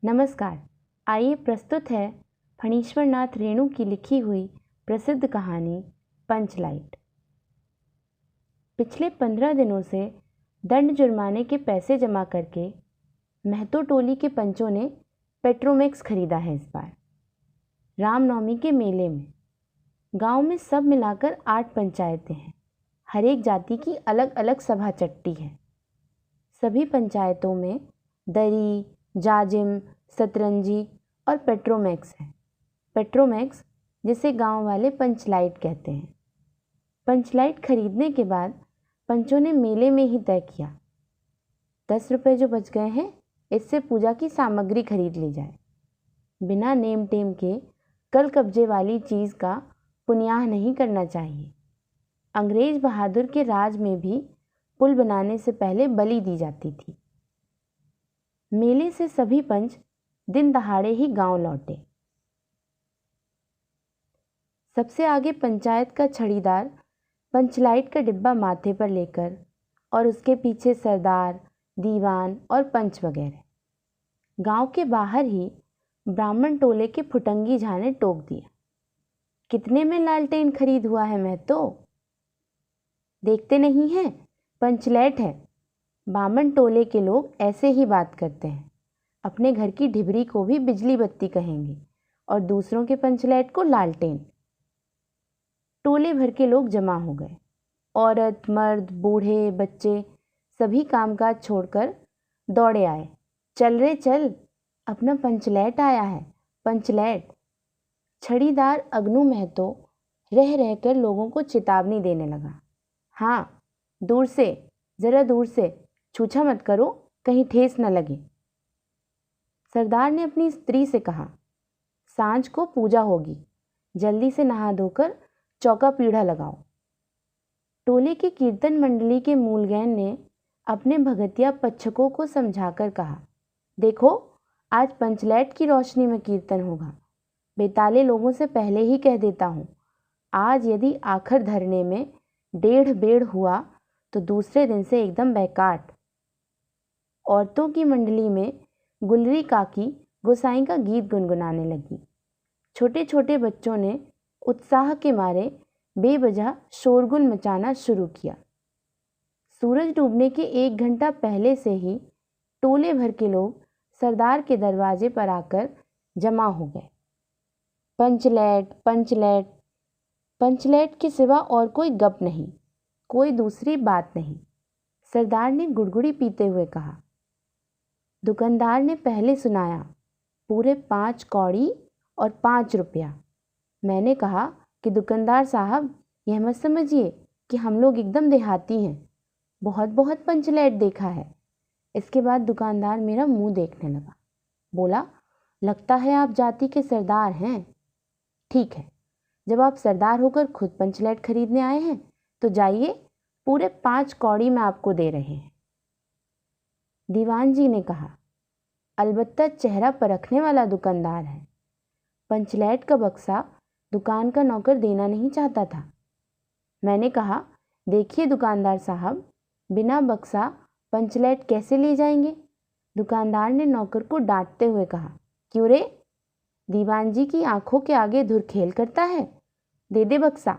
नमस्कार। आइए प्रस्तुत है फणीश्वर नाथ रेणु की लिखी हुई प्रसिद्ध कहानी पंचलाइट। पिछले 15 दिनों से दंड जुर्माने के पैसे जमा करके महतो टोली के पंचों ने पेट्रोमैक्स खरीदा है। इस बार रामनवमी के मेले में गांव में सब मिलाकर 8 पंचायतें हैं। हर एक जाति की अलग अलग सभा चट्टी है। सभी पंचायतों में दरी, जाजिम, सतरंजी और पेट्रोमैक्स है। पेट्रोमैक्स जिसे गांव वाले पंचलाइट कहते हैं। पंचलाइट खरीदने के बाद पंचों ने मेले में ही तय किया, 10 रुपये जो बच गए हैं इससे पूजा की सामग्री खरीद ली जाए। बिना नेम टेम के कल कब्जे वाली चीज़ का पुण्याह नहीं करना चाहिए। अंग्रेज बहादुर के राज में भी पुल बनाने से पहले बलि दी जाती थी। मेले से सभी पंच दिन दहाड़े ही गांव लौटे। सबसे आगे पंचायत का छड़ीदार पंचलाइट का डिब्बा माथे पर लेकर और उसके पीछे सरदार, दीवान और पंच वगैरह। गांव के बाहर ही ब्राह्मण टोले के फुटंगी झा ने टोक दिया, कितने में लालटेन खरीद हुआ है महतो? देखते नहीं हैं, पंचलाइट है। बामन टोले के लोग ऐसे ही बात करते हैं। अपने घर की ढिबरी को भी बिजली बत्ती कहेंगे और दूसरों के पंचलाइट को लालटेन। टोले भर के लोग जमा हो गए। औरत, मर्द, बूढ़े, बच्चे सभी कामकाज छोड़कर दौड़े आए। चल रे चल, अपना पंचलाइट आया है, पंचलाइट। छड़ीदार अगनू महतो रह रहकर लोगों को चेतावनी देने लगा। हाँ, दूर से, जरा दूर से, छूछा मत करो, कहीं ठेस न लगे। सरदार ने अपनी स्त्री से कहा, सांझ को पूजा होगी, जल्दी से नहा धोकर चौका पीढ़ा लगाओ। टोले की कीर्तन मंडली के मूलगैन ने अपने भगतिया पच्छकों को समझाकर कहा, देखो आज पंचलाइट की रोशनी में कीर्तन होगा। बेताले लोगों से पहले ही कह देता हूँ, आज यदि आखिर धरने में 1.5 बेड़ हुआ तो दूसरे दिन से एकदम बैकाट। औरतों की मंडली में गुलरी काकी गोसाई का गीत गुनगुनाने लगी। छोटे छोटे बच्चों ने उत्साह के मारे बेवजह शोरगुल मचाना शुरू किया। सूरज डूबने के 1 घंटा पहले से ही टोले भर के लोग सरदार के दरवाजे पर आकर जमा हो गए। पंचलाइट, पंचलाइट, पंचलाइट के सिवा और कोई गप नहीं, कोई दूसरी बात नहीं। सरदार ने गुड़गुड़ी पीते हुए कहा। दुकानदार ने पहले सुनाया, पूरे 5 कौड़ी और 5 रुपया। मैंने कहा कि दुकानदार साहब, यह मत समझिए कि हम लोग एकदम देहाती हैं, बहुत बहुत पंचलाइट देखा है। इसके बाद दुकानदार मेरा मुंह देखने लगा, बोला, लगता है आप जाति के सरदार हैं। ठीक है, जब आप सरदार होकर खुद पंचलाइट खरीदने आए हैं तो जाइए, पूरे 5 कौड़ी में आपको दे रहे हैं। दीवान जी ने कहा, अलबत्ता चेहरा परखने वाला दुकानदार है। पंचलाइट का बक्सा दुकान का नौकर देना नहीं चाहता था। मैंने कहा, देखिए दुकानदार साहब, बिना बक्सा पंचलाइट कैसे ले जाएंगे? दुकानदार ने नौकर को डांटते हुए कहा, क्यों रे, दीवान जी की आंखों के आगे धुरखेल करता है, दे दे बक्सा।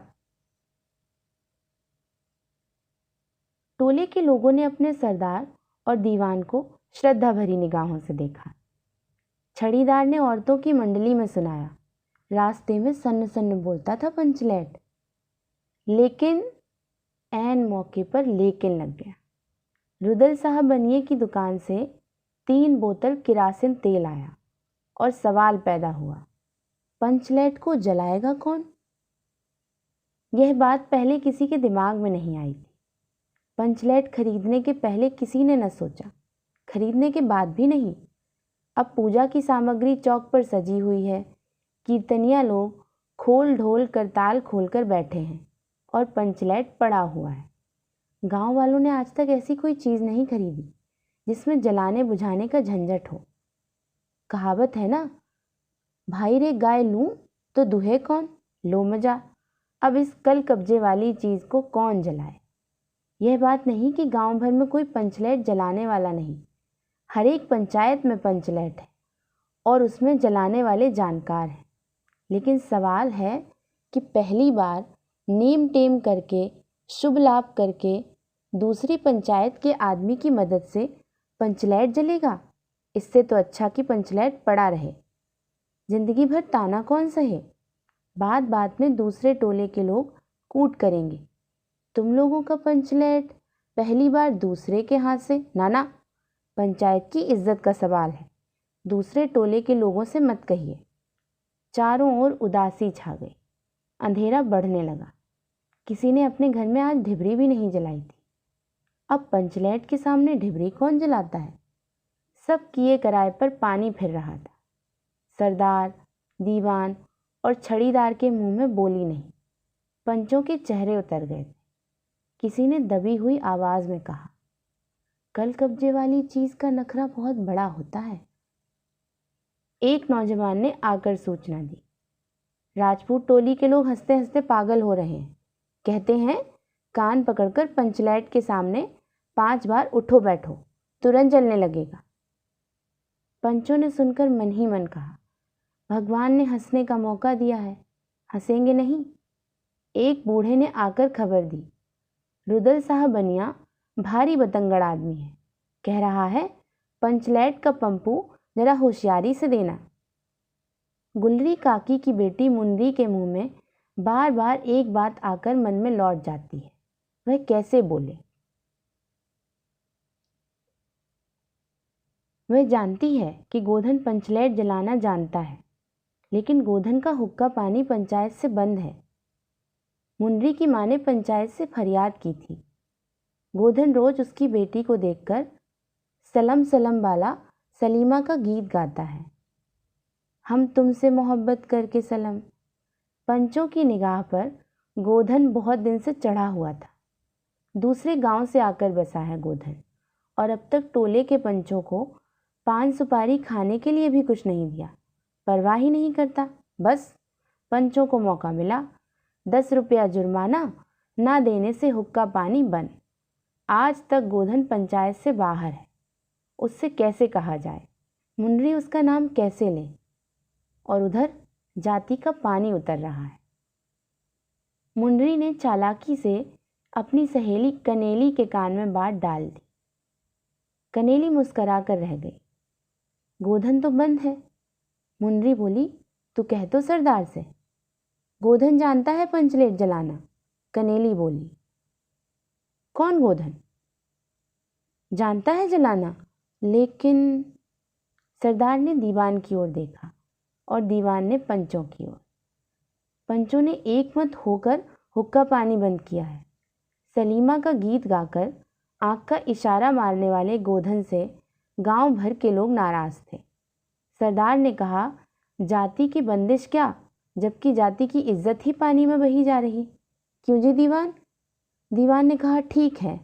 टोले के लोगों ने अपने सरदार और दीवान को श्रद्धा भरी निगाहों से देखा। छड़ीदार ने औरतों की मंडली में सुनाया, रास्ते में सन्न सन्न बोलता था पंचलाइट। लेकिन ऐन मौके पर लेकिन लग गया। रुदल साहब बनिए की दुकान से 3 बोतल किरासिन तेल आया और सवाल पैदा हुआ, पंचलाइट को जलाएगा कौन? यह बात पहले किसी के दिमाग में नहीं आई थी। पंचलाइट खरीदने के पहले किसी ने न सोचा, खरीदने के बाद भी नहीं। अब पूजा की सामग्री चौक पर सजी हुई है, कीर्तनिया लोग खोल ढोल करताल खोलकर बैठे हैं और पंचलाइट पड़ा हुआ है। गांव वालों ने आज तक ऐसी कोई चीज़ नहीं खरीदी जिसमें जलाने बुझाने का झंझट हो। कहावत है ना, भाई रे गाय लूं तो दुहे कौन, लो मजा। अब इस कल कब्जे वाली चीज़ को कौन जलाए? यह बात नहीं कि गांव भर में कोई पंचलाइट जलाने वाला नहीं, हर एक पंचायत में पंचलाइट है और उसमें जलाने वाले जानकार हैं। लेकिन सवाल है कि पहली बार नेम टेम करके, शुभ लाभ करके दूसरी पंचायत के आदमी की मदद से पंचलाइट जलेगा। इससे तो अच्छा कि पंचलाइट पड़ा रहे। जिंदगी भर ताना कौन सहे। बात बात में दूसरे टोले के लोग कूट करेंगे, तुम लोगों का पंचलाइट पहली बार दूसरे के हाथ से। नाना, पंचायत की इज्जत का सवाल है, दूसरे टोले के लोगों से मत कहिए। चारों ओर उदासी छा गई। अंधेरा बढ़ने लगा। किसी ने अपने घर में आज ढिबरी भी नहीं जलाई थी। अब पंचलाइट के सामने ढिबरी कौन जलाता है। सब किए कराए पर पानी फिर रहा था। सरदार, दीवान और छड़ीदार के मुंह में बोली नहीं। पंचों के चेहरे उतर गए थे। किसी ने दबी हुई आवाज में कहा, कल कब्जे वाली चीज का नखरा बहुत बड़ा होता है। एक नौजवान ने आकर सूचना दी, राजपूत टोली के लोग हंसते हंसते पागल हो रहे हैं। कहते हैं कान पकड़कर पंचलाइट के सामने 5 बार उठो बैठो, तुरंत जलने लगेगा। पंचों ने सुनकर मन ही मन कहा, भगवान ने हंसने का मौका दिया है, हंसेंगे नहीं। एक बूढ़े ने आकर खबर दी, रुदल साहब बनिया भारी बतंगड़ आदमी है, कह रहा है पंचलाइट का पंपू जरा होशियारी से देना। गुलरी काकी की बेटी मुनरी के मुंह में बार बार एक बात आकर मन में लौट जाती है, वह कैसे बोले। वह जानती है कि गोधन पंचलाइट जलाना जानता है, लेकिन गोधन का हुक्का पानी पंचायत से बंद है। मुनरी की मां ने पंचायत से फरियाद की थी। गोधन रोज उसकी बेटी को देखकर सलम सलम वाला सलीमा का गीत गाता है। हम तुमसे मोहब्बत करके सलम। पंचों की निगाह पर गोधन बहुत दिन से चढ़ा हुआ था। दूसरे गांव से आकर बसा है गोधन, और अब तक टोले के पंचों को पान सुपारी खाने के लिए भी कुछ नहीं दिया। परवाह ही नहीं करता। बस पंचों को मौका मिला, 10 रुपया जुर्माना, ना देने से हुक्का पानी बंद। आज तक गोधन पंचायत से बाहर है। उससे कैसे कहा जाए, मुनरी उसका नाम कैसे ले। और उधर जाति का पानी उतर रहा है। मुनरी ने चालाकी से अपनी सहेली कनेली के कान में बात डाल दी। कनेली मुस्करा कर रह गई। गोधन तो बंद है। मुनरी बोली, तू कह तो सरदार से। गोधन जानता है पंचलाइट जलाना। कनेली बोली। कौन गोधन? जानता है जलाना, लेकिन सरदार ने दीवान की ओर देखा और दीवान ने पंचों की ओर। पंचों ने एक मत होकर हुक्का पानी बंद किया है। सलीमा का गीत गाकर आंख का इशारा मारने वाले गोधन से गांव भर के लोग नाराज थे। सरदार ने कहा, जाति की बंदिश क्या, जबकि जाति की इज्जत ही पानी में बही जा रही। क्यों जी दीवान? दीवान ने कहा, ठीक है।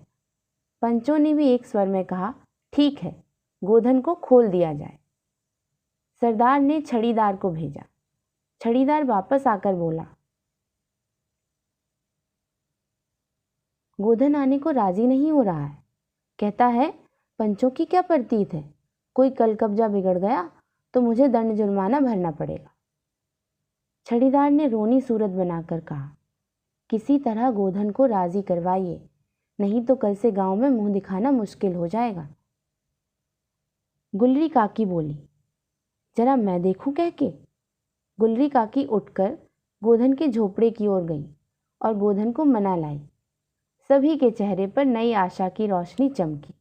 पंचों ने भी एक स्वर में कहा, ठीक है, गोधन को खोल दिया जाए। सरदार ने छड़ीदार को भेजा। छड़ीदार वापस आकर बोला, गोधन आने को राजी नहीं हो रहा है। कहता है पंचों की क्या प्रतीत है, कोई कल कब्जा बिगड़ गया तो मुझे दंड जुर्माना भरना पड़ेगा। छड़ीदार ने रोनी सूरत बनाकर कहा, किसी तरह गोधन को राजी करवाइए, नहीं तो कल से गांव में मुंह दिखाना मुश्किल हो जाएगा। गुलरी काकी बोली, जरा मैं देखूं कह के। गुलरी काकी उठकर गोधन के झोपड़े की ओर गई और गोधन को मना लाई। सभी के चेहरे पर नई आशा की रोशनी चमकी।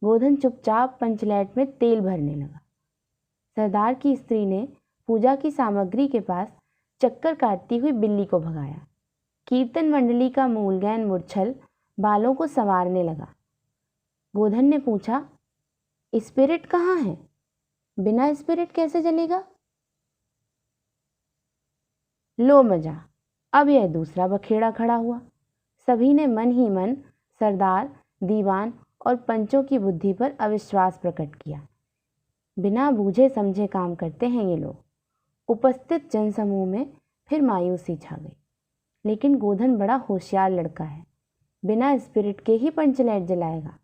गोधन चुपचाप पंचलाइट में तेल भरने लगा। सरदार की स्त्री ने पूजा की सामग्री के पास चक्कर काटती हुई बिल्ली को भगाया। कीर्तन मंडली का मूलगैन मुरछल बालों को संवारने लगा। गोधन ने पूछा, स्पिरिट कहाँ है? बिना स्पिरिट कैसे जलेगा? लो मजा, अब यह दूसरा बखेड़ा खड़ा हुआ। सभी ने मन ही मन सरदार, दीवान और पंचों की बुद्धि पर अविश्वास प्रकट किया। बिना बूझे समझे काम करते हैं ये लोग। उपस्थित जनसमूह में फिर मायूसी छा गई। लेकिन गोधन बड़ा होशियार लड़का है, बिना स्पिरिट के ही पंचलाइट जलाएगा।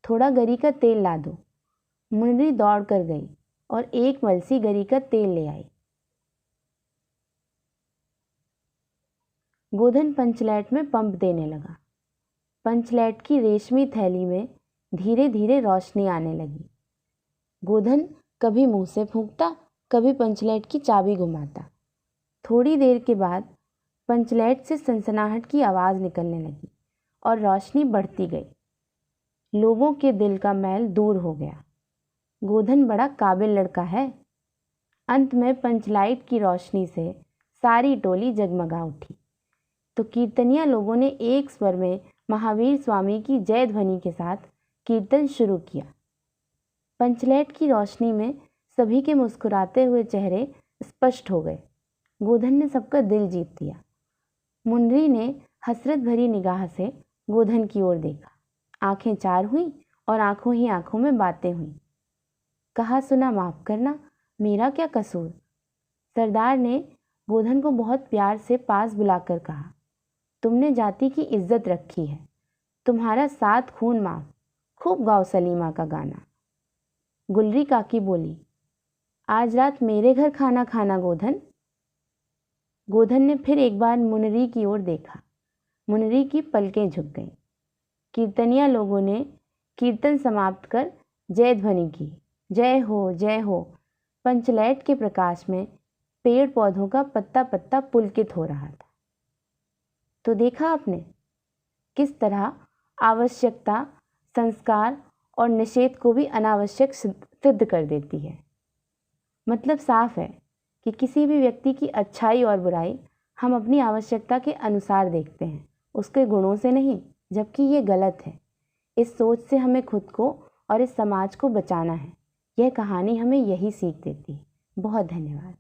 थोड़ा गरी का तेल ला दो। मुनरी दौड़ कर गई और एक मलसी गरी का तेल ले आई। गोधन पंचलैट में पंप देने लगा। पंचलैट की रेशमी थैली में धीरे धीरे रोशनी आने लगी। गोधन कभी मुंह से फूंकता, कभी पंचलैट की चाबी घुमाता। थोड़ी देर के बाद पंचलैट से सनसनाहट की आवाज़ निकलने लगी और रोशनी बढ़ती गई। लोगों के दिल का मैल दूर हो गया। गोधन बड़ा काबिल लड़का है। अंत में पंचलाइट की रोशनी से सारी टोली जगमगा उठी तो कीर्तनिया लोगों ने एक स्वर में महावीर स्वामी की जय ध्वनि के साथ कीर्तन शुरू किया। पंचलाइट की रोशनी में सभी के मुस्कुराते हुए चेहरे स्पष्ट हो गए। गोधन ने सबका दिल जीत लिया। मुन्नरी ने हसरत भरी निगाह से गोधन की ओर देखा। आंखें चार हुईं और आंखों ही आंखों में बातें हुईं। कहा सुना माफ करना, मेरा क्या कसूर। सरदार ने गोधन को बहुत प्यार से पास बुलाकर कहा, तुमने जाति की इज्जत रखी है, तुम्हारा 7 खून माफ। खूब गाओ सलीमा का गाना। गुलरी काकी बोली, आज रात मेरे घर खाना खाना गोधन। गोधन ने फिर एक बार मुन्नरी की ओर देखा। मुन्नरी की पलकें झुक गईं। कीर्तनिया लोगों ने कीर्तन समाप्त कर जय ध्वनि की। जय हो जय हो। पंचलैट के प्रकाश में पेड़ पौधों का पत्ता पत्ता पुलकित हो रहा था। तो देखा आपने किस तरह आवश्यकता संस्कार और निषेध को भी अनावश्यक सिद्ध कर देती है। मतलब साफ है कि किसी भी व्यक्ति की अच्छाई और बुराई हम अपनी आवश्यकता के अनुसार देखते हैं, उसके गुणों से नहीं, जबकि ये गलत है। इस सोच से हमें खुद को और इस समाज को बचाना है। यह कहानी हमें यही सीख देती है। बहुत धन्यवाद।